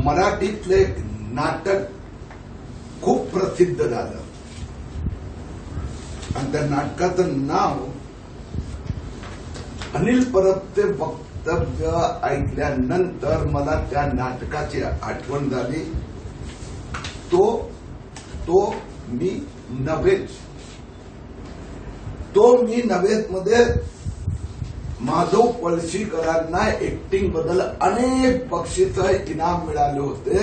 मराठीतलं एक नाटक खूप प्रसिद्ध झालं आणि त्या नाटकाचं नाव अनिल परबचे वक्तव्य ऐकल्यानंतर मला त्या नाटकाची आठवण झाली. तो मी नव्हेच मध्ये माधव पळशीकरांना एक्टिंग बद्दल अनेक बक्षिसं इनाम मिळाले होते.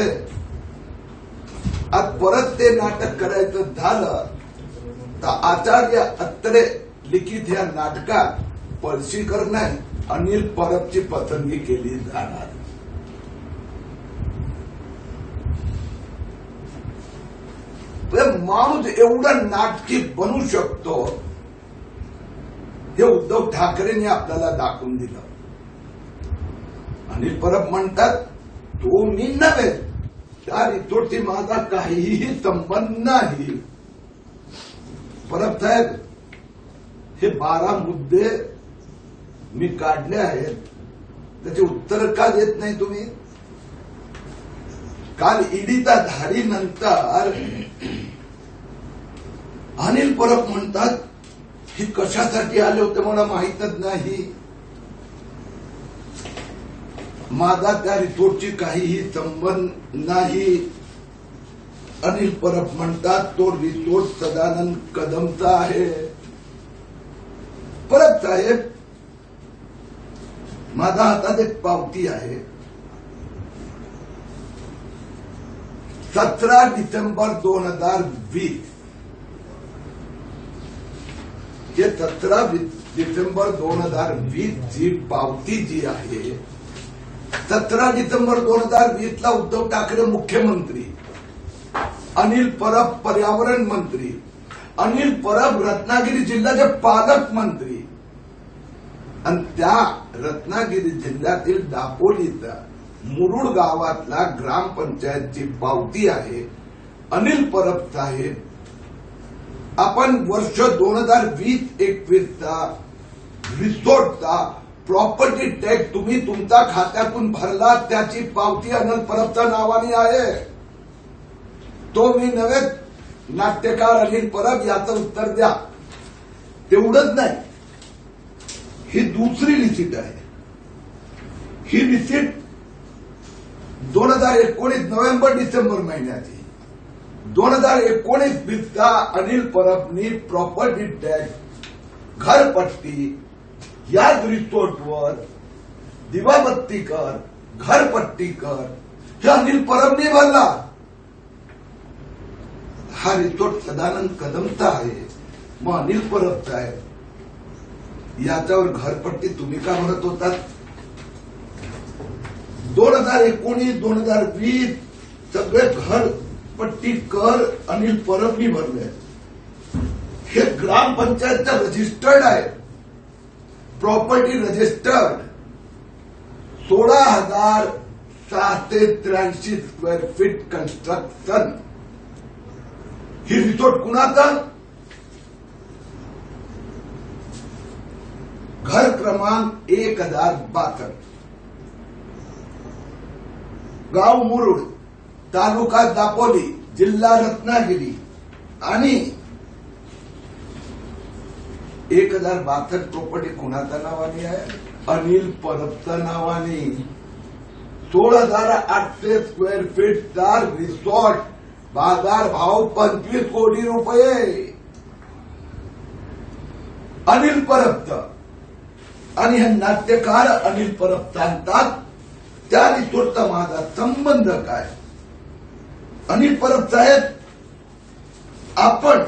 आज परत ते नाटक करायचं झालं तर आचार्य अत्रे लिखित या नाटकात पळशीकर नाही अनिल परबची पसंती केली जाणार. माणूस एवढा नाटकी बनू शकतो हे उद्धव ठाकरेंनी आपल्याला दाखवून दिलं. अनिल परब म्हणतात तो मी नव्हे, त्या रिसोर्टशी माझा काहीही संबंध नाही. परब साहेब, हे 12 मुद्दे मी काढले आहेत, त्याचे उत्तर का देत नाही तुम्ही? काल ईडीचा धाडीनंतर अनिल परब म्हणतात ही कशासाठी आले होते मला माहीतच नाही, माझा त्या रिसोर्टशी काहीही संबंध नाही. अनिल परब म्हणतात तो रिसोर्ट सदानंद कदमचा आहे. परब साहेब, माझ्या हातात एक पावती आहे. 17 डिसेंबर 2020 हे 17 डिसेंबर 2020 ची पावती जी आहे, 17 डिसेंबर 2020 ला उद्धव ठाकरे मुख्यमंत्री, अनिल परब पर्यावरण मंत्री, अनिल परब रत्नागिरी जिल्ह्याचे पालकमंत्री आणि त्या रत्नागिरी जिल्ह्यातील दापोलीचा मुरुड गावातला ग्रामपंचायतची पावती आहे. अनिल परब साहेब, आपण वर्ष 2020-21 चा रिसोर्टचा प्रॉपर्टी टॅक्स तुम्ही तुमच्या खात्यातून भरला, त्याची पावती अनिल परबच्या नावाने आहे. तो मी नव्हे, नाट्यकार अनिल परब, याचं उत्तर द्या. तेवढंच नाही, ही दुसरी रिसीट आहे. ही रिसीट 2019 नोव्हेंबर डिसेंबर महिन्याची. 2019-20 चा अनिल परबनी प्रॉपर्टी टॅक्स, घरपट्टी, याच रिसोर्टवर दिवाबत्ती कर, घरपट्टी कर, हे अनिल परबनी भरला. हा रिसोर्ट सदानंद कदमचा आहे. मग अनिल परब साहेब, याच्यावर घरपट्टी तुम्ही का म्हणत होतात? 2019-2020 सगळे घरपट्टी कर अनिल परबनी भरले. हे ग्रामपंचायतचं रजिस्टर्ड आहे, property registered. 16,683 square feet construction. ही रिसोर्ट कुणाचं? घर क्रमांक 1062, गाव मुरुड, तालुका दापोली, जिल्हा रत्नागिरी. आणि 1062 प्रॉपर्टी कुणाच्या नावाने आहे? अनिल परबच्या नावाने. 16,800 स्क्वेअर फीटचा रिसॉर्ट, बाजार भाव 25 कोटी रुपये अनिल परबचा. आणि हे नाट्यकार अनिल परब सांगतात त्या रिसोर्टचा माझा संबंध काय? अनिल परब साहेब, आपण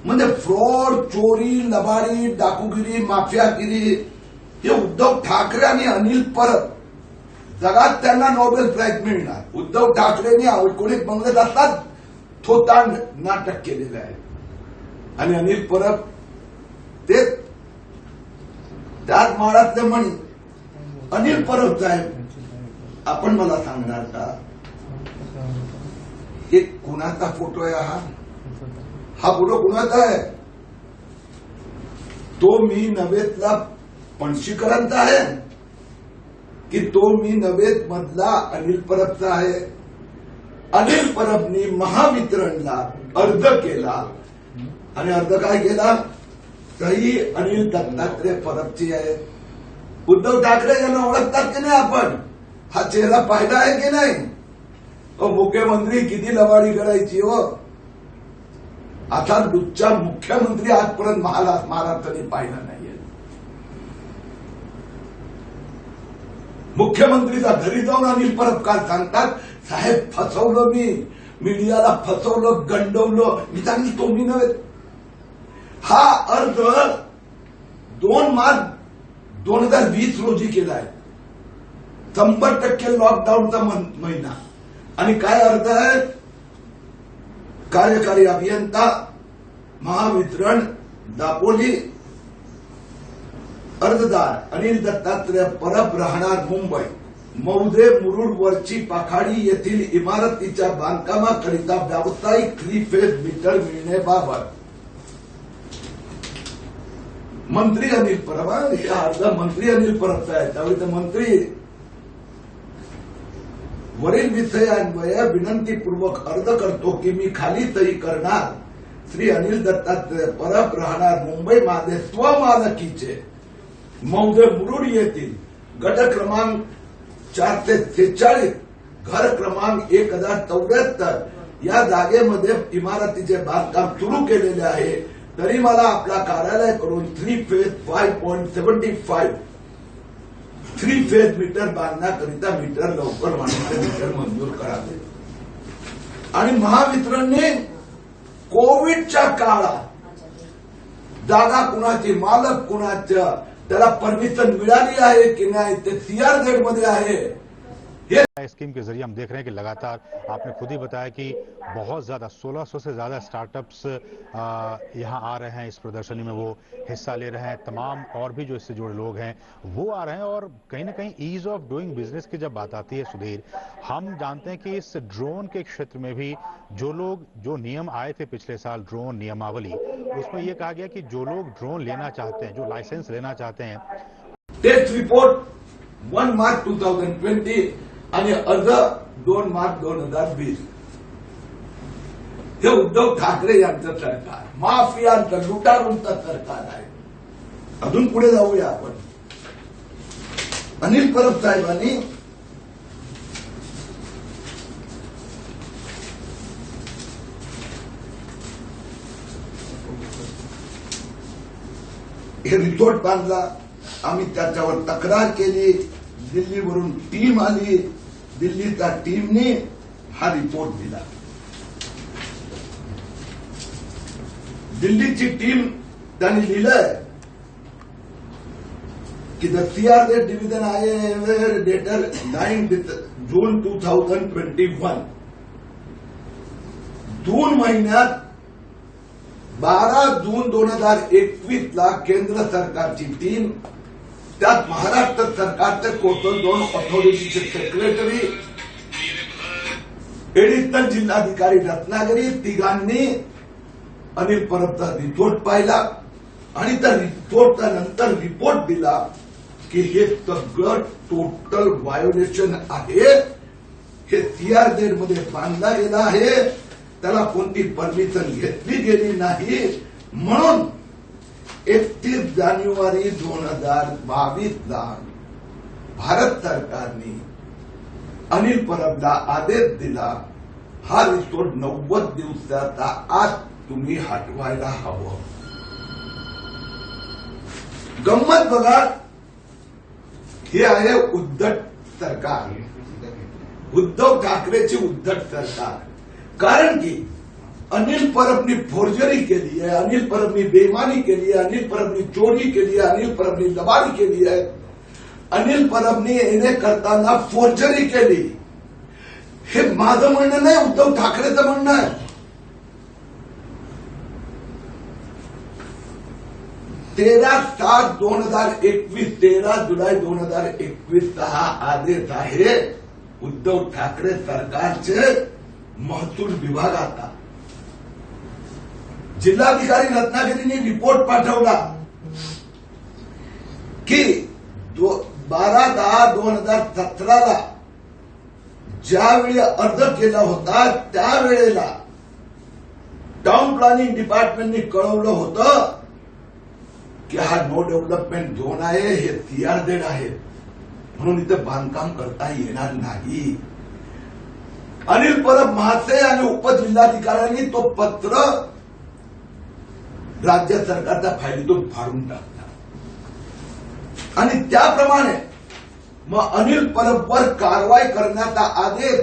म्हणजे फ्रॉड, चोरी, लबाडी, डाकूगिरी, माफियागिरी, हे उद्धव ठाकरे आणि अनिल परब, जगात त्यांना नोबेल प्राइज मिळणार. उद्धव ठाकरेंनी औकोणिक बंगल्यात असतात थोतांड नाटक केलेलं आहे आणि अनिल परब ते त्याच माळातले म्हणी. अनिल परब साहेब, आपण मला सांगणार का हे कुणाचा फोटो आहे? हा फोटो कुणाचा आहे? तो मी नव्हेतला पळशीकरांचा आहे. की तो मी नवेद मधला अनिल परबचा आहे. अनिल परबनी महावितरणला अर्ज केला आणि अर्ज काय केला, सही अनिल दत्तात्रय परबची आहे. उद्धव ठाकरे यांना ओळखतात की नाही आपण, हा चेहरा पाहिला आहे की नाही. मुख्यमंत्री किती लबाडी करायची हो. आता दुसरा मुख्यमंत्री आजपर्यंत महाराष्ट्राने पाहिला नाहीये. मुख्यमंत्रीचा घरी जाऊन अनिल परब काल सांगतात, साहेब फसवलं मी, मीडियाला फसवलं, गंडवलं. मी सांगितलं तो मी नव्हे. हा अर्ज 2 मार्च 2020 रोजी केलाय. 100% लॉकडाऊनचा महिना. आणि काय अर्ज आहे, कार्यकारी अभियंता महावितरण दापोली, अर्जदार अनिल दत्तात्रय परब, राहणार मुंबई, मौजे मुरुड वरची पाखाडी येथील इमारतीच्या बांधकामाकरिता व्यावसायिक 3 फेज मीटर मिळण्याबाबत मंत्री अनिल परब. हे अर्ज मंत्री अनिल परबचा आहे. त्यावेळी तर मंत्री वरील विषयान्वये विनंतीपूर्वक अर्ज करतो की मी खाली सही करणार श्री अनिल दत्तात्रय परब, राहणार मुंबई, माझे स्वमालकीचे मौजे मुरुड येथील गट क्रमांक 446 घर क्रमांक 1074 या जागेमध्ये इमारतीचे बांधकाम सुरू केलेले आहे. तरी मला आपल्या कार्यालयाकडून 3 फेज 5.75 3 फेज मीटर बांधण्याकरिता मीटर लवकर बांधणारे मीटर मंजूर करावे. आणि महावितरणने कोविडच्या काळात जागा कुणाची, मालक कुणाच्या, त्याला परमिशन मिळाली आहे की नाही, ते सीआरझेड मध्ये आहे. स्कीम के जरिए हम देख रहे हैं कि लगातार आपने खुद ही बताया कि बहुत ज्यादा 1600 से ज्यादा स्टार्टअप्स यहां आ रहे हैं. इस प्रदर्शनी में वो हिस्सा ले रहे हैं. तमाम और भी जो इससे जुड़े लोग हैं वो आ रहे हैं. और कहीं ना कहीं ईज ऑफ डूइंग बिजनेस की जब बात आती है सुधीर, हम जानते हैं कि इस ड्रोन के क्षेत्र में भी जो नियम आए थे पिछले साल, ड्रोन नियमावली, उसमें यह कहा गया कि जो लोग ड्रोन लेना चाहते हैं, जो लाइसेंस लेना चाहते हैं, टेस्ट रिपोर्ट 1 मार्च 2020 आणि अर्ज 2 मार्च 2020. हे उद्धव ठाकरे यांचं सरकार, माफियांचं, लुटारूंचं सरकार आहे. अजून पुढे जाऊया आपण. अनिल परब साहेबांनी हे रिसोर्ट बांधला. आम्ही त्याच्यावर तक्रार केली. दिल्लीवरून टीम आली. दिल्लीच्या टीमने हा रिपोर्ट दिला. दिल्लीची टीम त्यांनी लिहिलंय की द सीआरझेड डिव्हिजन आय डेटर 9 जून 2021, जून महिन्यात 12 जून 2021 ला केंद्र सरकारची टीम, त्यात महाराष्ट्र सरकारचे कोस्टल झोन ऑथॉरिटीचे सेक्रेटरी, एडिशनल जिल्हाधिकारी रत्नागिरी, तिघांनी अनिल परबचा रिपोर्ट पाहिला आणि त्या रिपोर्टचा नंतर रिपोर्ट दिला की हे सगळं टोटल व्हायोलेशन आहे. हे सीआरझेड मध्ये बांधला गेला आहे. त्याला कोणती परमिशन घेतली गेली नाही. म्हणून 31 जानेवारी 2022 ला भारत सरकारने अनिल परबला आदेश दिला, हा रिसोर्ट 90 दिवसाचा आज तुम्ही हटवायला हवं. गंमत बघा, हे आहे उद्धट सरकार, उद्धव ठाकरेची उद्धट सरकार. कारण की अनिल परबनी फोर्जरी केली आहे, अनिल परबनी बेईमानी केली आहे, अनिल परबनी चोरी केली आहे, अनिल परबनी लबाडी केली आहे, अनिल परबनी येणे करताना फोर्जरी केली. हे माझं म्हणणं नाही, उद्धव ठाकरेचं म्हणणं आहे. 13/7/2021 13 जुलै 2021 हा आदेश आहे उद्धव ठाकरे सरकारचे महसूल विभागाचा. जिल्हाधिकारी रत्नागिरीने रिपोर्ट पाठवला की 12/10/2017 ज्यावेळी अर्ज केला होता त्यावेळेला टाउन प्लॅनिंग डिपार्टमेंटने कळवलं होतं की हा नो डेव्हलपमेंट झोन आहे, हे CR-Z आहे, म्हणून इथे बांधकाम करता येणार नाही. अनिल परब महाशय आणि उपजिल्हाधिकाऱ्यांनी तो पत्र राज्य सरकारच्या फायलीतून फाडून टाकला आणि त्याप्रमाणे मग अनिल परबवर कारवाई करण्याचा आदेश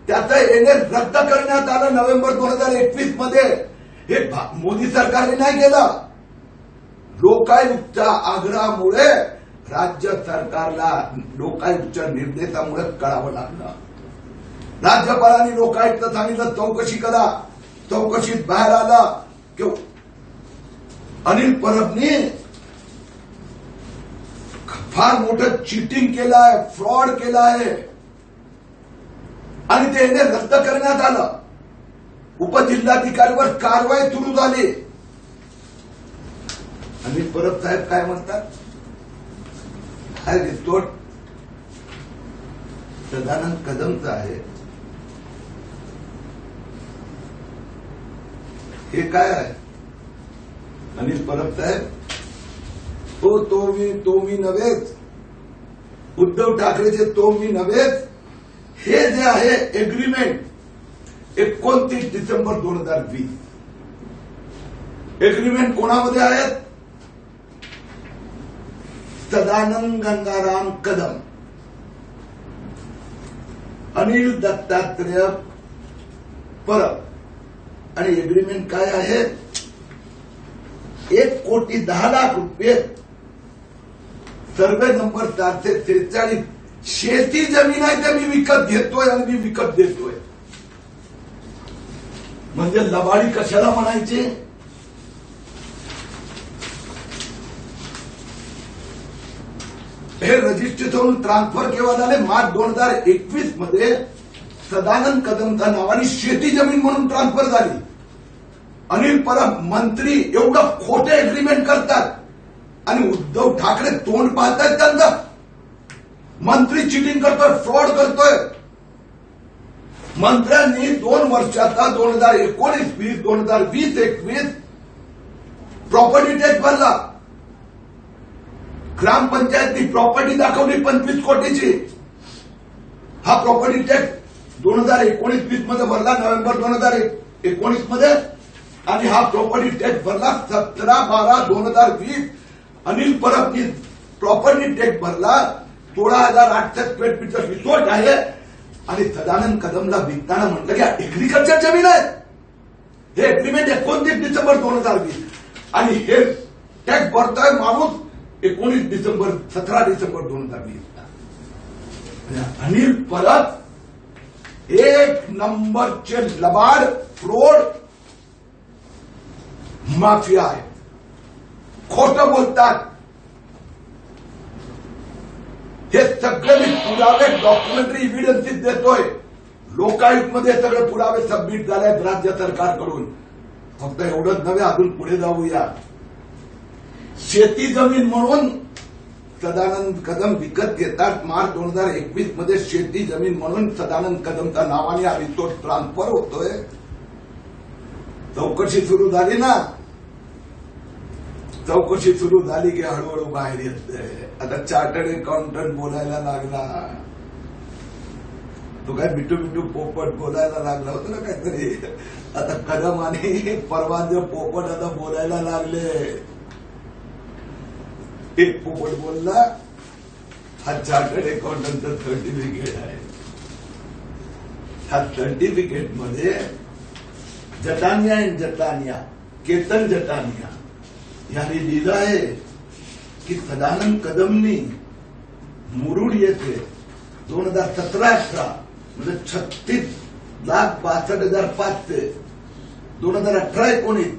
त्याचा एनएल रद्द करण्यात आलं नोव्हेंबर 2021 मध्ये. हे मोदी सरकारने नाही केलं. लोकायुक्तच्या आग्रहामुळे राज्य सरकारला लोकायुक्तच्या निर्देशामुळे कळावं लागलं. राज्यपालांनी लोकायुक्त सांगितलं चौकशी करा. चौकशीत बाहेर आला की अनिल परबनी फार मोठं चिटिंग केलं आहे, फ्रॉड केला आहे आणि ते रद्द करण्यात आलं. उपजिल्हाधिकाऱ्यावर कारवाई सुरू झाली. अनिल परब साहेब काय म्हणतात, हा रिसोर्ट सदानंद कदमचा आहे. हे काय आहे अनिल परब साहेब, तो मी नव्हेच, उद्धव ठाकरेचे तो मी नव्हेच. हे जे आहे एग्रीमेंट 29 डिसेंबर 2020 एग्रीमेंट कोणामध्ये आहेत, सदानंद गंगाराम कदम, अनिल दत्तात्रेय परब. आणि एग्रीमेंट काय आहे, 1,10,00,000 रुपये सर्वे नंबर 443 शेती जमीन आहे ते मी विकत घेतोय आणि मी विकत देतोय. म्हणजे लबाडी कशाला म्हणायची. हे रजिस्ट्रेशन ट्रान्सफर केव्हा झाले, मार्च 2021 मध्ये सदानंद कदमच्या नावाने शेती जमीन म्हणून ट्रान्सफर झाली. अनिल परब मंत्री एवढं खोटे एग्रीमेंट करतात आणि उद्धव ठाकरे तोंड पाहतात त्यांचं. मंत्री चिटिंग करतोय, फ्रॉड करतोय. मंत्र्यांनी 2 वर्षाचा 2019-20 2020-21 प्रॉपर्टी टॅक्स भरला. ग्रामपंचायतनी प्रॉपर्टी दाखवली 25 कोटीची. हा प्रॉपर्टी टॅक्स 2019-20 मध्ये भरला, नोव्हेंबर 2019 मध्ये. आणि हा प्रॉपर्टी टॅक्स भरला 17/12/2020. अनिल परबनी प्रॉपर्टी टॅक्स भरला. 16,800 स्क्वेअर फीटचं रिसोर्ट आहे आणि सदानंद कदमला विकताना म्हटलं की एग्रीकल्चर जमीन आहे. हे एग्रीमेंट 29 डिसेंबर 2020 आणि हे टॅक्स भरतोय माणूस 17 डिसेंबर 2020. अनिल परब एक नंबरचे लबाड, फ्रॉड, माफिया आहे. खोटं बोलतात. हे सगळे मी पुरावे डॉक्युमेंटरी इव्हिडन्सेस देतोय. लोकायुक्तमध्ये सगळे पुरावे सबमिट झाले आहेत राज्य सरकारकडून. फक्त एवढंच नव्हे, अजून पुढे जाऊया. शेती जमीन म्हणून सदानंद कदम विकत घेतात. मार्च 2021 मध्ये शेती जमीन म्हणून सदानंद कदमच्या नावाने हा रिसोर्ट ट्रान्सफर होतोय. चौकशी सुरू झाली ना, चौकशी सुरू झाली की हळूहळू बाहेर येते. आता चार्टर्ड अकाउंटंट बोलायला लागला. तो काय बिटू पोपट बोलायला लागला होता ना काहीतरी. आता कदम आणि परवानचे पोपट आता बोलायला लागले. एक पोपट बोलला, हा चार्टर्ड अकाउंटंटचं सर्टिफिकेट आहे. ह्या सर्टिफिकेट मध्ये जटानिया केतन जटानिया यांनी लिहिलं आहे की सदानंद कदमनी मुरुड येथे 2017-18 म्हणजे 36,62,500 2018-19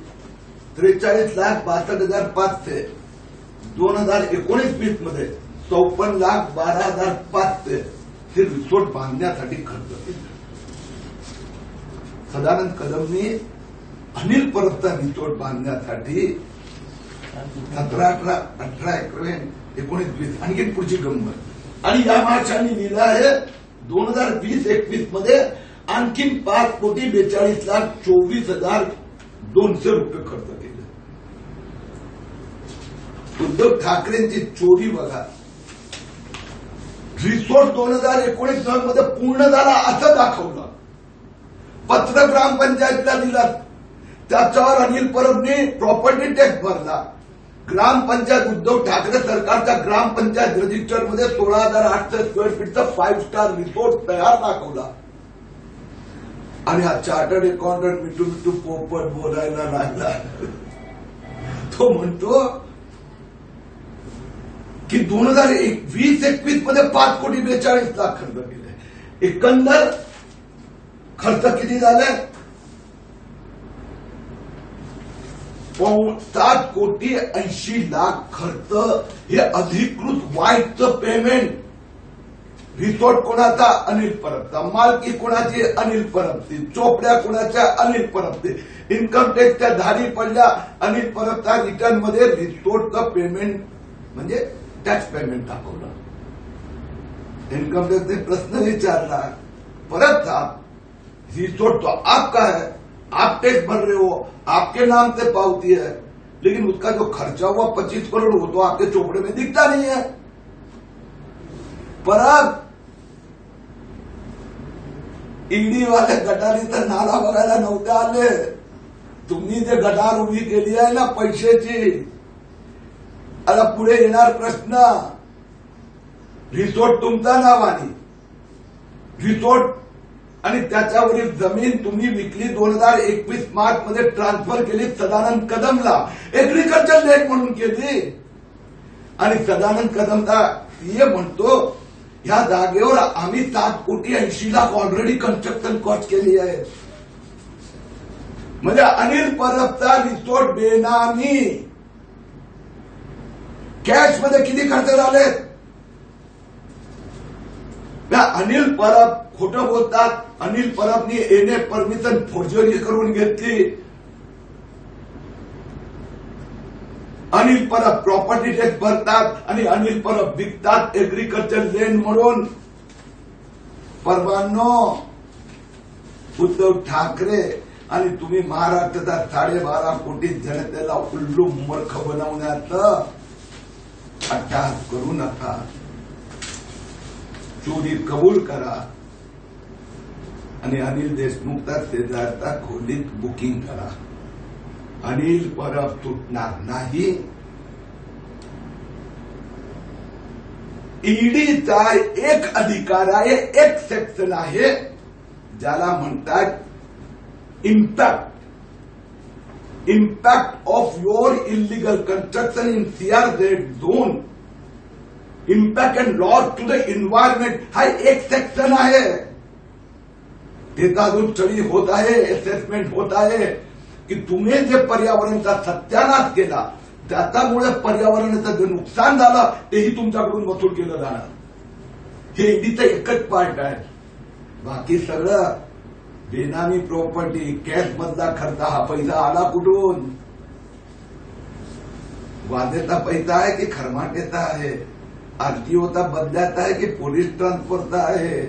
43,62,500 2019-20 मध्ये 54,12,500 हे रिसोर्ट बांधण्यासाठी खर्च केला. सदानंद कदमनी अनिल परबचा रिसोर्ट बांधण्यासाठी 17, 18, 18, 19, 20 आणखी पुढची गंमत. आणि या माणसांनी लिहिलं आहे 2020-21 मध्ये आणखी 5,42,24,200 रुपये खर्च केले. उद्धव ठाकरेंची चोरी बघा. रिसोर्ट 2019 मध्ये पूर्ण झाला असं दाखवलं. पत्र ग्रामपंचायतला दिलं, त्याच्यावर अनिल परबने प्रॉपर्टी टॅक्स भरला. ग्रामपंचायत उद्धव ठाकरे सरकारच्या ग्रामपंचायत रजिस्टरमध्ये 16,800 स्क्वेअर फीटचा 5 स्टार रिसोर्ट तयार दाखवला. आणि हा चार्टर्ड अकाउंटंट मिठू पोपट बोलायला लागला. तो म्हणतो की 2020-21 मध्ये 5,42,00,000 खर्च केले. एकंदर खर्च किती झाले? 7,80,00,000 खर्च. हे अधिकृत वाईटचं पेमेंट. रिसोर्ट कोणाचा? अनिल परबचा. मालकी कोणाची? अनिल परबची. चोपड्या कोणाच्या? अनिल परबचे. इन्कम टॅक्सच्या धाडी पडल्या अनिल परबच्या रिटर्न मध्ये रिसोर्टचं पेमेंट म्हणजे टैक्स पेमेंट दाखवलं. इनकम टैक्स ने प्रश्न विचारला, परब साहब रिसोर्ट तो आपका है, आप टैक्स भर रहे हो, आपके नाम से पावती है, लेकिन उसका जो खर्चा हुआ 25 करोड़ वो तो आपके चोपड़े में दिखता नहीं है. परब ईडी वाले गटारीचा नाला बघायला नव्हते आले. तुम्ही जे गटार उभी केली आहे ना पैशाची, आता पुढे येणार प्रश्न. रिसोर्ट तुमचा नावाने, रिसोर्ट आणि त्याच्यावरील जमीन तुम्ही विकली 2021 मार्च मध्ये ट्रान्सफर केली सदानंद कदमला, एग्रीकल्चर लँड म्हणून केली. आणि सदानंद कदमचा सीए म्हणतो ह्या जागेवर आम्ही 7,80,00,000 ऑलरेडी कन्स्ट्रक्शन कॉस्ट केली आहे. म्हणजे अनिल परबचा रिसोर्ट बेनामी. कॅश मध्ये किती खर्च झाले? अनिल परब खोटं बोलतात. अनिल परबनी एने परमिशन फोर्जरी करून घेतली. अनिल परब प्रॉपर्टी टॅक्स भरतात आणि अनिल परब विकतात एग्रीकल्चर लँड म्हणून. परवानो उद्धव ठाकरे आणि तुम्ही महाराष्ट्राचा 12.5 कोटी जनतेला उल्लू मूर्ख बनवण्याचं अट्टहास करू नका. चोरी कबूल करा आणि अनिल देशमुखचा शेजारचा खोलीत बुकिंग करा. अनिल परब सुटणार नाही. ईडीचा एक अधिकार आहे, एक सेक्शन आहे ज्याला म्हणतात impact of your illegal construction in CRZ zone, impact and loss to the environment हा एक सेक्शन आहे. त्याचा अजून स्टडी होत आहे, असेसमेंट होत आहे की तुम्ही जे पर्यावरणाचा सत्यानाश केला त्याच्यामुळे पर्यावरणाचं जे नुकसान झालं तेही तुमच्याकडून वसूल केलं जाणार. हे ईडीचं एकच पार्ट आहे. बाकी सगळं बेनामी प्रॉपर्टी, कॅश मधला खर्च, हा पैसा आला कुठून? वादेचा पैसा आहे की खरमाटेचा आहे? आरटीओचा बदल्याचा आहे की पोलीस ट्रान्सफरचा आहे?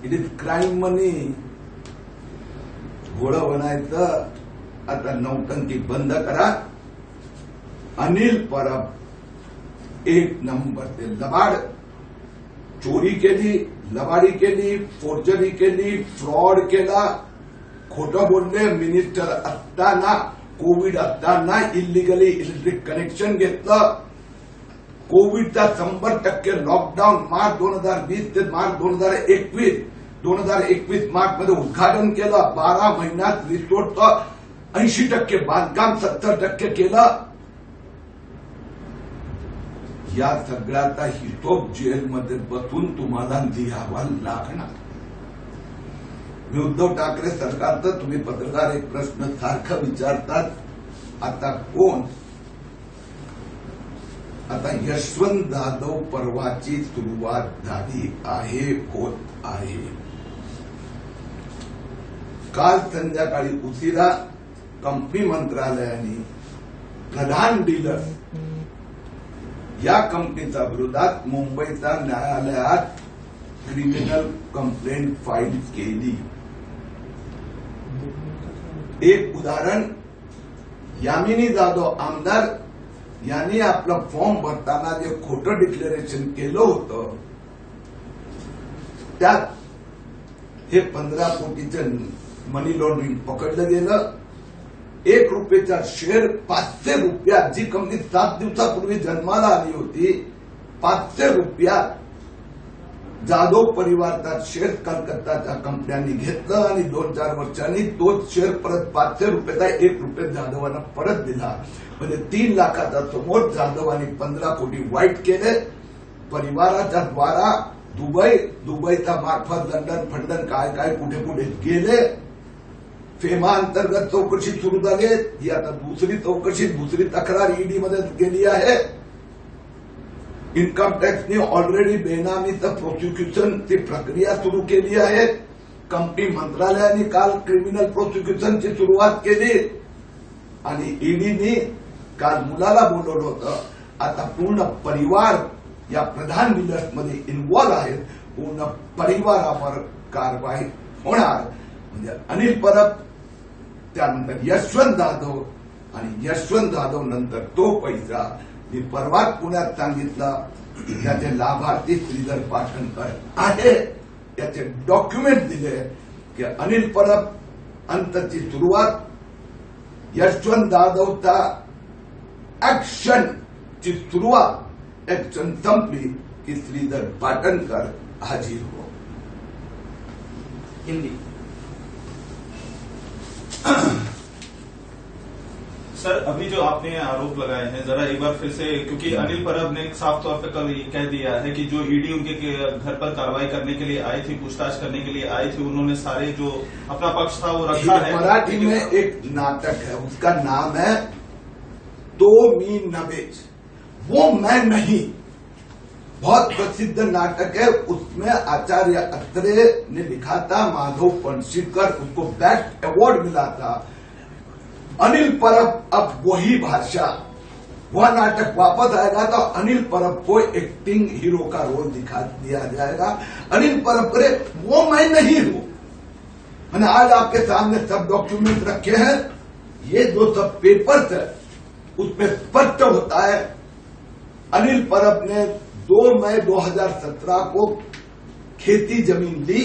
इट इज क्राईम मनी. घोडं बनायचं. आता नौटंकी बंद करा. अनिल परब 1 नंबरचे लबाड. चोरी केली, लबाडी केली, फोर्जरी केली, फ्रॉड केला, खोटं बोलले. मिनिस्टर असताना, कोविड असताना इलिगली इलेक्ट्रिक कनेक्शन घेतलं. कोविडचा 100% लॉकडाऊन मार्च 2020 ते मार्च 2021 मार्च मध्ये उद्घाटन केलं. 12 महिन्यात रिसोर्टचं 80% बांधकाम 70% केलं. या सगळ्याचा हिशोब जेलमध्ये बसून तुम्हाला लिहावा लागणार. मी उद्धव ठाकरे सरकारचं, तुम्ही पत्रकार एक प्रश्न सारखं विचारतात, आता कोण? आता यशवंत जाधव पर्वाची सुरुवात झाली आहे, होत आहे. काल संध्याकाळी उशिरा कंपनी मंत्रालयाने प्रधान डीलर या कंपनीच्या विरोधात मुंबईच्या न्यायालयात क्रिमिनल कंप्लेंट फाईल केली. एक उदाहरण, यामिनी जाधव आमदार यांनी आपला फॉर्म भरताना जे खोटं डिक्लेरेशन केलं होतं त्यात हे 15 कोटीचं मनी लॉन्ड्रिंग पकडलं गेलं. 1 रुपयाचा शेअर 500 रुपयात, जी कंपनी 7 दिवसापूर्वी जन्माला आली होती, 500 रुपयात जाधव परिवाराचा शेअर कलकत्ताच्या कंपन्यांनी घेतलं आणि 2-4 वर्षांनी तोच शेअर परत 500 रुपयाचा 1 रुपये जाधवांना परत दिला. म्हणजे 3 लाखाचा समोर जाधवांनी 15 कोटी वाईट केले. परिवाराच्या द्वारा दुबईचा मार्फत लंडन फंडन काय काय कुठे कुठे गेले. फेमा अंतर्गत चौकशी सुरू झाली. ही आता दुसरी चौकशी, दुसरी तक्रार ईडी मध्ये गेली आहे. इन्कम टॅक्सने ऑलरेडी बेनामीचं प्रोसिक्युशनची प्रक्रिया सुरू केली आहे. कंपनी मंत्रालयाने काल क्रिमिनल प्रोसिक्युशनची सुरुवात केली आणि ईडीने काल मुलाला बोलवलं होतं. आता पूर्ण परिवार या प्रधान डीलर्समध्ये इन्व्हॉल्व आहेत. पूर्ण परिवारावर कारवाई होणार. म्हणजे अनिल परब, त्यानंतर यशवंत जाधव आणि यशवंत जाधव नंतर तो पैसा. मी परवाच पुण्यात सांगितलं की त्याचे लाभार्थी श्रीधर पाटणकर आहे. त्याचे डॉक्युमेंट दिले की अनिल परब अंतची सुरुवात, यशवंत जाधवचा ऍक्शनची सुरुवात, ऍक्शन संपली की श्रीधर पाटणकर हाजीर हो. हिंदी. सर, अभी जो आपने आरोप लगाए हैं, जरा एक बार फिर से, क्योंकि अनिल परब ने साफ तौर पर कल ये कह दिया है कि जो ईडी उनके घर पर कार्रवाई करने के लिए आई थी, पूछताछ करने के लिए आई थी, उन्होंने सारे जो अपना पक्ष था वो रखा है. मराठी में एक नाटक है, उसका नाम है तो मी नवेज, वो मैं नहीं. बहुत प्रसिद्ध नाटक है. उसमें आचार्य अत्रे ने लिखा था, माधव पणशीकर, उसको बेस्ट अवार्ड मिला था. अनिल परब अब वही भाषा, वह नाटक वापस आएगा तो अनिल परब को एक्टिंग हीरो का रोल दिखा दिया जाएगा. अनिल परब करे वो मैं नहीं हूं. मैंने आज आपके सामने सब डॉक्यूमेंट रखे हैं. ये जो सब पेपर्स है उसमें स्पष्ट होता है अनिल परब ने 2 मई 2017 को खेती जमीन ली.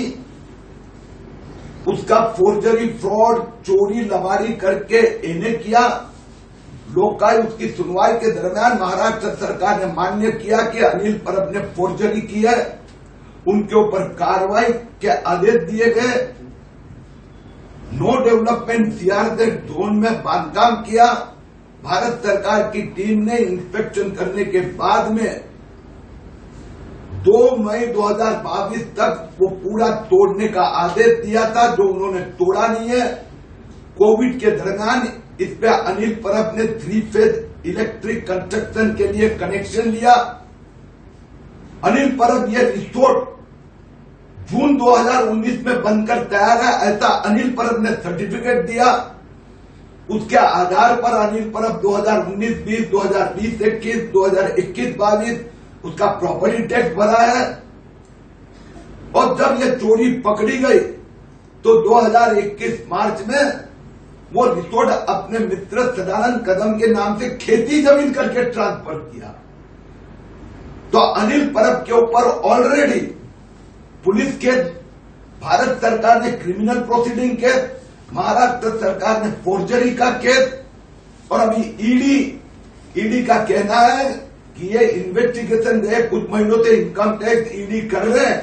उसका फोर्जरी, फ्रॉड, चोरी, लबारी करके इन्हें किया. लोकायुक्त की सुनवाई के दरमियान महाराष्ट्र सरकार ने मान्य किया कि अनिल परब ने फोर्जरी की है. उनके ऊपर कार्रवाई के आदेश दिए गए. नो डेवलपमेंट सीआरजेड जोन में बांधकाम किया. भारत सरकार की टीम ने इंस्पेक्शन करने के बाद में 2 मई 2022 तक वो पूरा तोड़ने का आदेश दिया था, जो उन्होंने तोड़ा नहीं है. कोविड के दरमियान इस पे अनिल परब ने 3 फेज इलेक्ट्रिक कंस्ट्रक्शन के लिए कनेक्शन लिया. अनिल परब ये रिसोर्ट जून 2019 में बनकर तैयार है, ऐसा अनिल परब ने सर्टिफिकेट दिया. उसके आधार पर अनिल परब 2019-20, 2020-21, 2021-22 उसका प्रॉपर्टी टैक्स भरा है. और जब ये चोरी पकड़ी गई तो 2021 मार्च में वो रिसोर्ट अपने मित्र सदानंद कदम के नाम से खेती जमीन करके ट्रांसफर किया. तो अनिल परब के ऊपर ऑलरेडी पुलिस के, भारत सरकार ने क्रिमिनल प्रोसीडिंग केस, महाराष्ट्र सरकार ने फोर्जरी का केस, और अभी ईडी का कहना है कि ये इन्वेस्टिगेशन गए कुछ महीनों से इनकम टैक्स ईडी कर रहे हैं.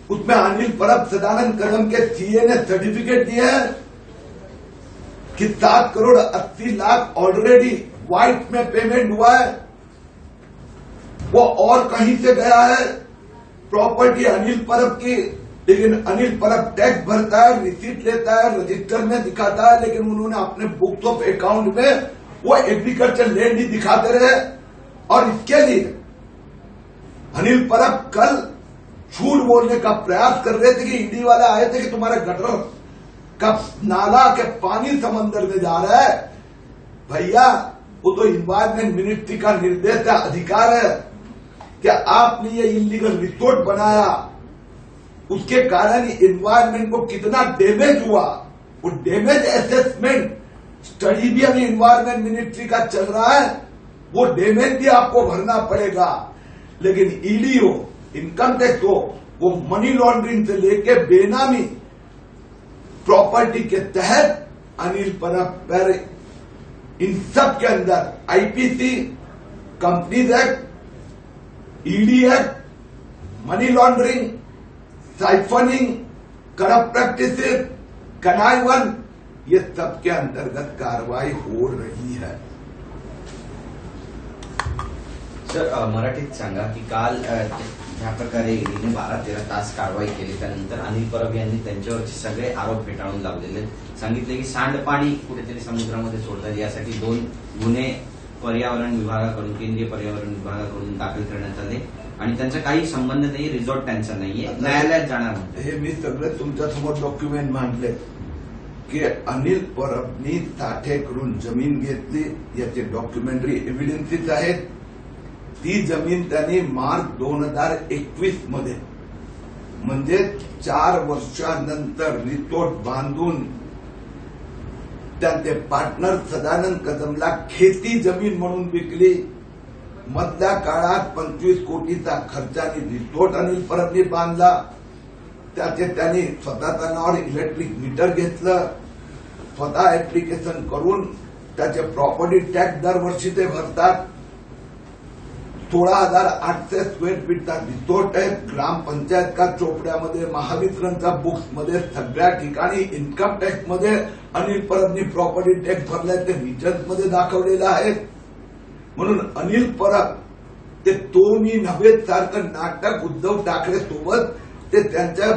उसमें अनिल परब, सदानंद कदम के सीए ने सर्टिफिकेट दिए हैं कि 7 करोड़ 80 लाख ऑलरेडी व्हाइट में पेमेंट हुआ है. वो और कहीं से गया है. प्रॉपर्टी अनिल परब की, लेकिन अनिल परब टैक्स भरता है, रिसीट लेता है, रजिस्टर में दिखाता है, लेकिन उन्होंने अपने बुक्स ऑफ अकाउंट में वो एग्रीकल्चर लैंड ही दिखाते रहे. और इसके लिए अनिल परब कल झूठ बोलने का प्रयास कर रहे थे कि ईडी वाले आए थे कि तुम्हारे गटर का नाला के पानी समंदर में जा रहा है. भैया वो तो इन्वायरमेंट मिनिस्ट्री का निर्देश का अधिकार है कि आपने ये इलीगल रिसोर्ट बनाया, उसके कारण इन्वायरमेंट को कितना डैमेज हुआ, वो डैमेज असेसमेंट स्टडी भी अभी इन्वायरमेंट मिनिस्ट्री का चल रहा है, वो डैमेज भी आपको भरना पड़ेगा। लेकिन ईडी हो, इनकम टैक्स हो, वो मनी लॉन्ड्रिंग से लेके बेनामी प्रॉपर्टी के तहत अनिल परब पर इन सब के अंदर IPC, companies act, ED act, money laundering, siphoning, corrupt practices, connivance, ये सब के अंतर्गत कार्रवाई हो रही है। सर मराठीत सांगा की काल ज्या प्रकारे ईडीने 12-13 तास कारवाई केली त्यानंतर अनिल परब यांनी त्यांच्यावरचे सगळे आरोप फेटाळून लावलेले, सांगितले की सांडपाणी कुठेतरी समुद्रामध्ये सोडतात, यासाठी 2 गुन्हे पर्यावरण विभागाकडून, केंद्रीय पर्यावरण विभागाकडून दाखल करण्यात आले आणि त्यांचा काही संबंध नाही, रिसॉर्ट त्यांचा नाहीये, न्यायालयात जाणार म्हणतात। हे मी सगळे तुमच्यासमोर डॉक्युमेंट मांडले की अनिल परबनी साठेकडून जमीन घेतली, याचे डॉक्युमेंटरी एव्हिडन्सेस आहेत। ती जमीन त्यांनी मार्च 2021 मध्ये, म्हणजे 4 वर्षानंतर रिसोर्ट बांधून त्यांचे पार्टनर सदानंद कदमला खेती जमीन म्हणून विकली। मधल्या काळात 25 कोटीचा खर्चाने रिसोर्ट अनिल परबनी बांधला, त्याचे त्यांनी स्वतःच्या नावावर इलेक्ट्रिक मीटर घेतलं, स्वतः ऍप्लिकेशन करून त्याचे प्रॉपर्टी टॅक्स दरवर्षी ते भरतात। 16,800 स्क्वेअर फीटचा रिसोर्ट आहे, ग्रामपंचायत का चोपड्यामध्ये, महावितरणच्या बुक्समध्ये, सगळ्या ठिकाणी income टॅक्समध्ये Anil Parbhani property tax भरलाय, ते रिटर्न्समध्ये दाखवलेलं आहे। म्हणून अनिल परब ते तो मी नव्हे सारखं नाटक उद्धव ठाकरे सोबत ते त्यांच्या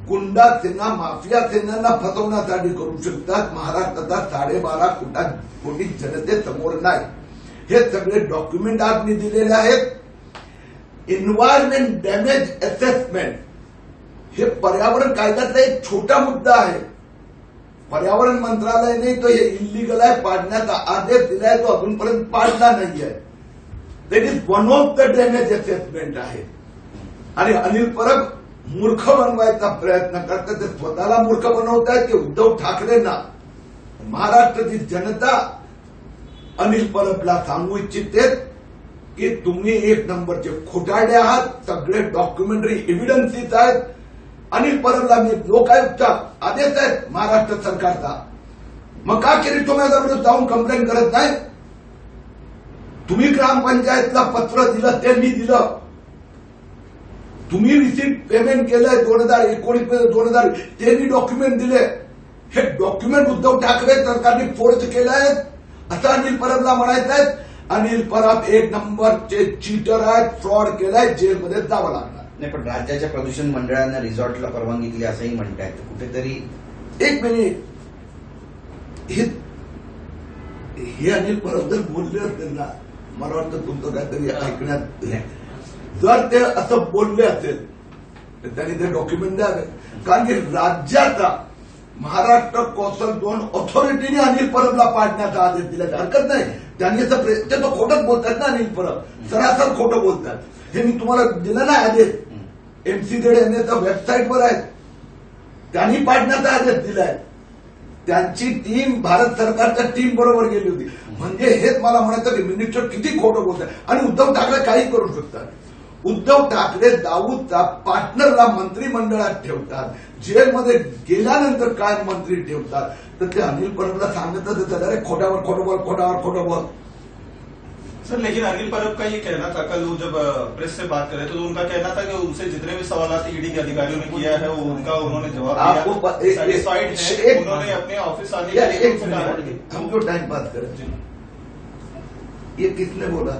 गुंडा सेना, माफिया सेनांना फसवण्यासाठी करू शकतात। महाराष्ट्राचा 12.5 कोटी जनतेसमोर नाही, हे सगळे डॉक्युमेंट आपली दिलेले आहेत। इन्व्हायरमेंट डॅमेज असेसमेंट हे पर्यावरण कायद्यातला एक छोटा मुद्दा आहे। पर्यावरण मंत्रालयाने तो हे इलिगल आहे पाडण्याचा आदेश दिलाय, तो अजूनपर्यंत पाडला नाहीये। That is one of the damage assessment आहे। आणि अनिल परब मूर्ख बनवायचा प्रयत्न करतात, ते स्वतःला मूर्ख बनवतायत की उद्धव ठाकरेंना। महाराष्ट्राची जनता अनिल परबला सांगू इच्छिते की तुम्ही 1 नंबरचे खोटारडे आहात, सगळे डॉक्युमेंटरी एव्हिडन्सेस आहेत। अनिल परबला मी लोकायुक्तचा आदेश आहे महाराष्ट्र सरकारचा, मग का किरीट तुम्ही जाऊन कंप्लेंट करत नाही? तुम्ही ग्रामपंचायतला पत्र दिलं, ते मी दिलं, तुम्ही रिसिप्ट पेमेंट केलंय 2019 मध्ये 2000, ते मी डॉक्युमेंट दिले। हे डॉक्युमेंट उद्धव ठाकरे सरकारने फोर्ज केलंय असं अनिल परबला म्हणायचं आहे। अनिल परब 1 नंबरचे चीटर आहेत, फ्रॉड केलाय, जेलमध्ये जावं लागणार नाही। पण राज्याच्या प्रदूषण मंडळानं रिसॉर्टला परवानगी दिली असंही म्हणतायत, कुठेतरी 1 मिनिट, हे अनिल परब जर बोलले असतील ना, मला वाटतं तुमचं काहीतरी ऐकण्यात नाही। जर ते असं बोलले असेल तर त्यांनी ते डॉक्युमेंट द्यावे, कारण की राज्याचा महाराष्ट्र कोस्टल झोन ऑथॉरिटीने अनिल परबला पाडण्याचा आदेश दिल्याची हरकत नाही। त्यांनी ते तो खोटंच बोलतात ना, अनिल परब सरासर खोटं बोलतात। हे मी तुम्हाला दिलं ना आदेश, MCZ यांनी वेबसाईटवर आहे, त्यांनी पाडण्याचा आदेश दिलाय। त्यांची टीम भारत सरकारच्या टीम बरोबर गेली होती। म्हणजे हेच मला म्हणायचं की मिनिस्टर किती खोटं बोलतात आणि उद्धव ठाकरे काही करू शकतात। उद्धव ठाकरे दाऊदचा पार्टनरला मंत्रिमंडळात ठेवतात, जेलमध्ये गेल्यानंतर काय मंत्री ठेवतात, तर ते अनिल परबला सांगत होते अरे खोटावर खोटं बोल, खोटावर खोटं बोल। सर लेकिन अनिल परब का ये कहना था, कल वो जब प्रेस से बात करे तो उनका कहना था कि उनसे जितने भी सवाल ईडी के अधिकारियों ने किया है वो उनका उन्होंने जवाब दिया, सैटिस्फाइड है, उन्होंने अपने ऑफिस आने के लिए हमको टाइम पास करें। ये किसने बोला?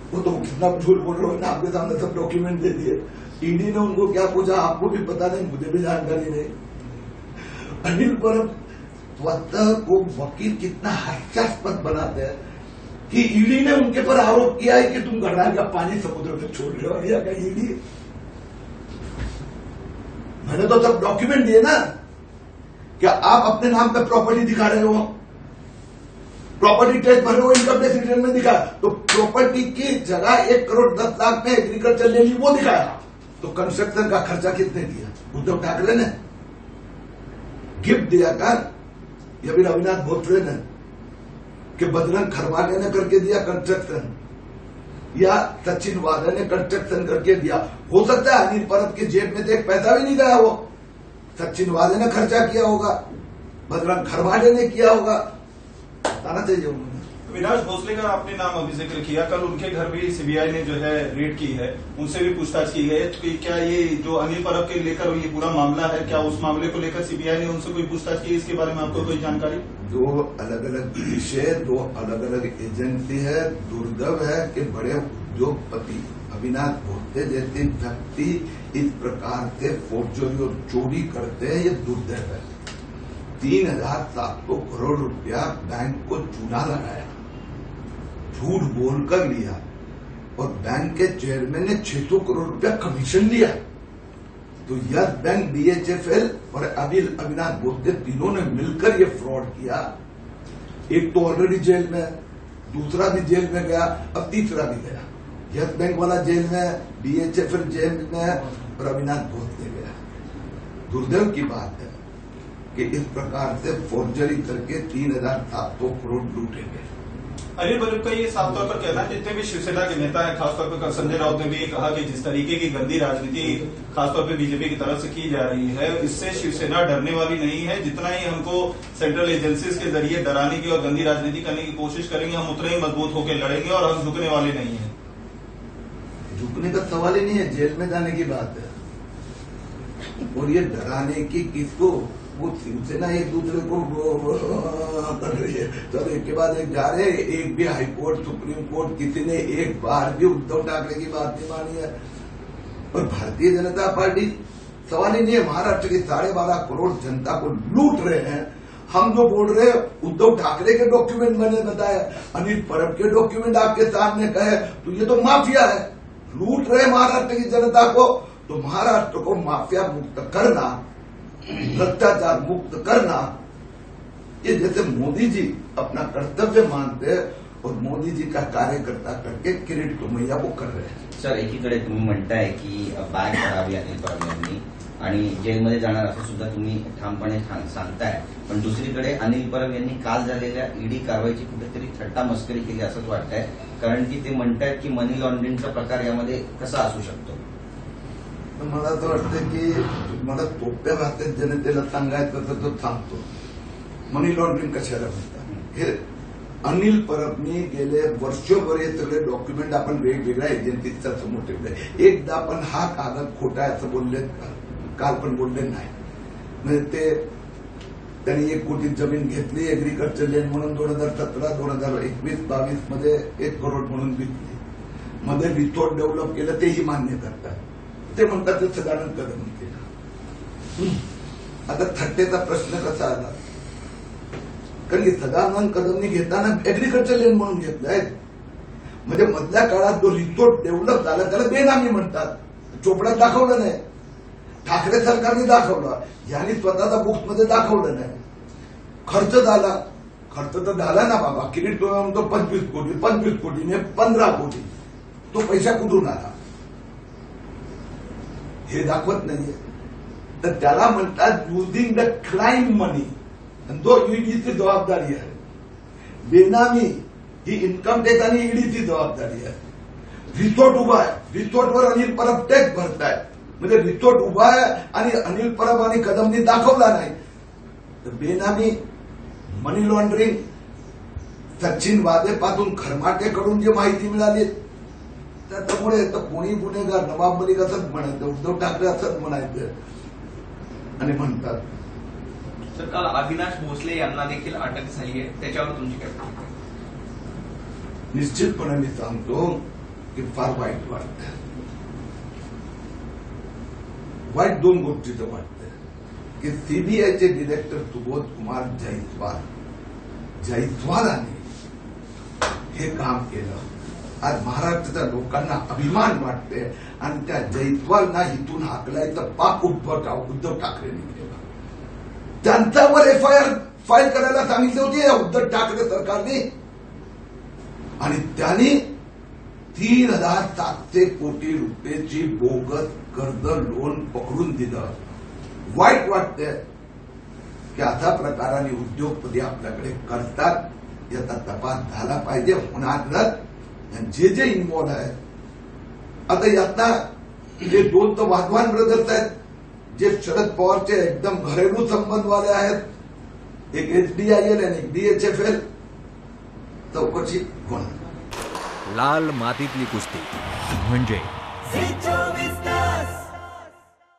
वो तो कितना झूठ बोल रहे हो ना, आपके सामने सब डॉक्यूमेंट दे दिए। ईडी ने उनको क्या पूछा आपको भी पता नहीं, मुझे भी जानकारी नहीं। अनिल परब स्वतः को वकील कितना हास्यास्पद बनाते हैं कि ईडी ने उनके पर आरोप किया है कि तुम गढ़वाल का पानी समुद्र में छोड़ रहे हो। या क्या ईडी? मैंने तो सब डॉक्यूमेंट दिए ना, क्या आप अपने नाम पे प्रॉपर्टी दिखा रहे हो? प्रॉपर्टी टैक्स भरे वो इनकम टैक्स रिटर्न में दिखाया, तो प्रॉपर्टी की जगह 1,10,00,000 में एग्रीकल्चर ले ली वो दिखाया। तो कंस्ट्रक्शन का खर्चा कितने दिया उद्धव ठाकरे ने? गिफ्ट दिया था या फिर अविनाश भोसले ने कि बजरंग खरवाने ने करके दिया कंस्ट्रक्शन, या सचिन वादे ने कंस्ट्रक्शन करके दिया? हो सकता है अनिल परब की जेब में से एक पैसा भी नहीं गया, वो सचिन वादे ने खर्चा किया होगा, बजरंग खरवाने ने किया होगा, बताना चाहिए उन्होंने। अविनाश भोसले का आपने नाम अभी जिक्र किया, कल उनके घर भी सीबीआई ने जो है रेड की है, उनसे भी पूछताछ की गई है। तो क्या ये जो अनिल परब के लेकर ये पूरा मामला है, क्या उस मामले को लेकर सीबीआई ने उनसे कोई पूछताछ की? इसके बारे में आपको कोई जानकारी? दो अलग अलग विषय, दो अलग अलग एजेंसी है। दुर्दैव है कि बड़े उद्योगपति अविनाश भोसले जैसे व्यक्ति इस प्रकार से फोर्जरी और चोरी करते हैं, ये दुर्दैव है। 3,700 करोड़ रुपया बैंक को चूना लगाया, झूठ बोलकर लिया, और बैंक के चेयरमैन ने 600 करोड़ रुपया कमीशन लिया। तो यस बैंक, DHFL और अविनाश भोसले तीनों ने मिलकर ये फ्रॉड किया। एक तो ऑलरेडी जेल में, दूसरा भी जेल में गया, अब तीसरा भी गया। यस बैंक वाला जेल में, DHFL जेल में, और अविनाश भोसले गया। दुर्दैव की बात है कि इस प्रकार से फोर्जरी करके 3,700 करोड़ लूटे गए। अनिल परब का ये साफ तौर पर कहना है, जितने भी शिवसेना के नेता हैं, खासतौर पर संजय राउत ने भी ये कहा कि जिस तरीके की गंदी राजनीति खासतौर पर बीजेपी की तरफ से की जा रही है, इससे शिवसेना डरने वाली नहीं है। जितना ही हमको सेंट्रल एजेंसीज के जरिए डराने की और गंदी राजनीति करने की कोशिश करेंगे, हम उतना ही मजबूत होकर लड़ेंगे और हम झुकने वाले नहीं है। झुकने का सवाल ही नहीं है, जेल में जाने की बात है। और ये डराने की किसको? वो शिवसेना एक दूसरे को कर रही है, तो एक के बाद एक जा रहे हैं। एक भी हाईकोर्ट, सुप्रीम कोर्ट, किसी ने एक बार भी उद्धव ठाकरे की बात नहीं मानी है। और भारतीय जनता पार्टी, सवाल ही नहीं है, महाराष्ट्र की 12.5 करोड़ जनता को लूट रहे हैं। हम जो बोल रहे हैं उद्धव ठाकरे के डॉक्यूमेंट मैंने बताया, अनिल परब के डॉक्यूमेंट आपके सामने कहे, तो ये तो माफिया है, लूट रहे महाराष्ट्र की जनता को। तो महाराष्ट्र को माफिया मुक्त करना, भ्रष्टाचार मुक्त करना, ये जैसे मोदी जी अपना कर्तव्य मानते हैं और मोदी जी का कार्यकर्ता करके किरीट तुमैया वो कर रहे हैं। सर, एकीकडे तुम्ही म्हणताय की बॅग करावी अनिल परब यांनी आणि जेलमध्ये जाणार असं सुद्धा तुम्ही ठामपणे सांगताय, पण दुसरीकडे अनिल परब यांनी काल झालेल्या ईडी कारवाईची कुठेतरी थट्टा मस्करी केली असंच वाटतंय, कारण की ते म्हणतायत की मनी लॉन्ड्रिंगचा प्रकार यामध्ये कसा असू शकतो? मला असं वाटतं की मला सोप्या भाषेत जनतेला सांगायचं तर तो सांगतो, मनी लॉन्ड्रिंग कशाला म्हणतात? हे अनिल परबनी गेले वर्षभर हे सगळे डॉक्युमेंट आपण वेगवेगळ्या एजन्सीच्या समोर ठेवले. एकदा पण हा कागद खोटा आहे असं बोलले, काल पण बोलले नाही. म्हणजे ते त्यांनी 1 कोटी जमीन घेतली एग्रीकल्चर लँड म्हणून 2017, 2021, 22 मध्ये 1 करोड म्हणून विकली. मध्ये रिसोर्ट डेव्हलप केलं तेही मान्य करतात. ते म्हणतात ते सदानंद कदम केलं. आता थट्टेचा प्रश्न कसा आला? कारण की सदानंद कदमनी घेताना एग्रीकल्चर लँड म्हणून घेतलंय. म्हणजे मधल्या काळात जो रिसोर्ट डेव्हलप झाला त्याला बेनामी म्हणतात. चोपड्यात दाखवलं नाही, ठाकरे सरकारने दाखवलं, यांनी स्वतःच्या बुक्समध्ये दाखवलं नाही. खर्च झाला, खर्च तर झाला ना बाबा. किरीट म्हणतो 25 कोटी, 25 कोटीने 15 कोटी. तो पैसा कुठून आला हे दाखवत नाहीये. तर त्याला म्हणतात युझिंग द क्राईम मनी. तो ईडीची जबाबदारी आहे. बेनामी ही इन्कम टॅक्स आणि ईडीची जबाबदारी आहे. रिसोर्ट उभा आहे, रिसोर्टवर अनिल परब टॅक्स भरताय. म्हणजे रिसोर्ट उभा आहे आणि अनिल परब आणि कदमनी दाखवला नाही. तर बेनामी, मनी लॉन्ड्रिंग, सचिन वादेपासून खरमाटेकडून जी माहिती मिळाली त्याच्यामुळे तर कोणी गुन्हेगार, नवाब मलिक असंच म्हणायचं, उद्धव ठाकरे असंच म्हणायचं आणि म्हणतात. सर, काल अविनाश भोसले यांना देखील अटक झाली आहे, त्याच्यावर तुमची काय प्रतिक्रिया? निश्चितपणे मी सांगतो की फार वाईट वाटतं. वाईट दोन गोष्टीचं वाटतं की सीबीआयचे डिरेक्टर सुबोध कुमार जयस्वालाने हे काम केलं. आज महाराष्ट्राच्या लोकांना अभिमान वाटते आणि त्या जयस्वालना इथून हाकलायचं पाप उद्धव ठाकरेंनी केलं. त्यांच्यावर FIR फाईल करायला सांगितली होती या उद्धव ठाकरे सरकारने, आणि त्यांनी 3,700 कोटी रुपयाची बोगस कर्ज लोन पकडून दिलं. वाईट वाटतंय की अशा प्रकाराने उद्योगपती आपल्याकडे करतात. याचा तपास झाला पाहिजे, होणार जे जे इन्व्हॉल्व आहे. आता यातना जे दोन तर वाधवान ब्रदर्स आहेत, जे शरद पवारचे एकदम घरेलू संबंधवाले आहेत, एक HDIL आणि एक DHFL, चौकशी होणार. लाल मातीतली कुस्ती म्हणजे